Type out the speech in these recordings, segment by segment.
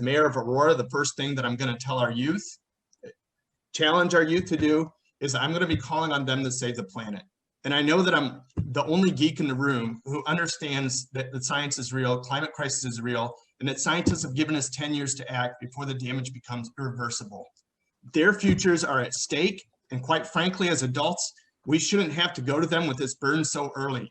mayor of Aurora, the first thing that I'm going to tell our youth, challenge our youth to do, is I'm going to be calling on them to save the planet. And I know that I'm the only geek in the room who understands that the science is real, climate crisis is real, and that scientists have given us 10 years to act before the damage becomes irreversible. Their futures are at stake, and quite frankly, as adults, we shouldn't have to go to them with this burden so early.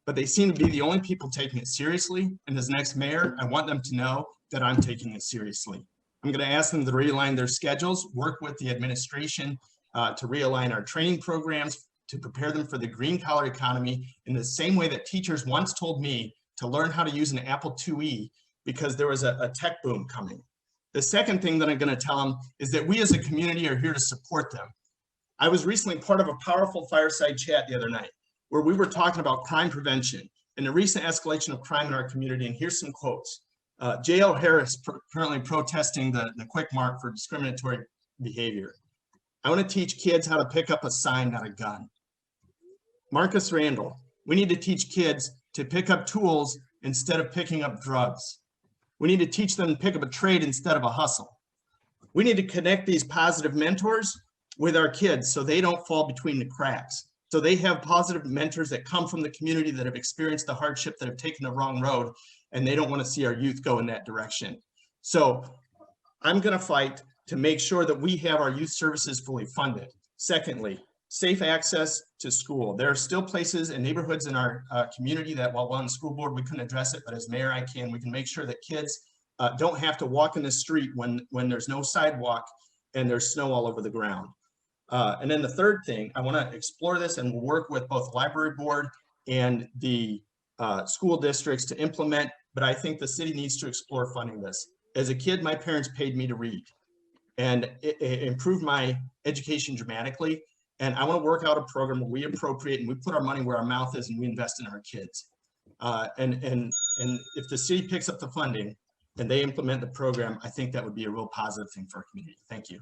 But they seem to be the only people taking it seriously, and as next mayor, I want them to know that I'm taking it seriously. I'm going to ask them to realign their schedules, work with the administration to realign our training programs, to prepare them for the green collar economy in the same way that teachers once told me to learn how to use an Apple IIe because there was a tech boom coming. The second thing that I'm going to tell them is that we as a community are here to support them. I was recently part of a powerful fireside chat the other night where we were talking about crime prevention and the recent escalation of crime in our community. And here's some quotes. J.L. Harris currently protesting the Quick Mart for discriminatory behavior. I want to teach kids how to pick up a sign, not a gun. Marcus Randall, we need to teach kids to pick up tools instead of picking up drugs. We need to teach them to pick up a trade instead of a hustle. We need to connect these positive mentors with our kids so they don't fall between the cracks. So they have positive mentors that come from the community that have experienced the hardship, that have taken the wrong road, and they don't want to see our youth go in that direction. So I'm going to fight to make sure that we have our youth services fully funded. Secondly, safe access to school. There are still places and neighborhoods in our community that while on the school board, we couldn't address it, but as mayor, I can. We can make sure that kids don't have to walk in the street when there's no sidewalk and there's snow all over the ground. And then the third thing, I want to explore this and we'll work with both the library board and the school districts to implement, but I think the city needs to explore funding this. As a kid, my parents paid me to read and it improved my education dramatically. And I want to work out a program where we appropriate and we put our money where our mouth is and we invest in our kids. And if the city picks up the funding and they implement the program, I think that would be a real positive thing for our community. Thank you.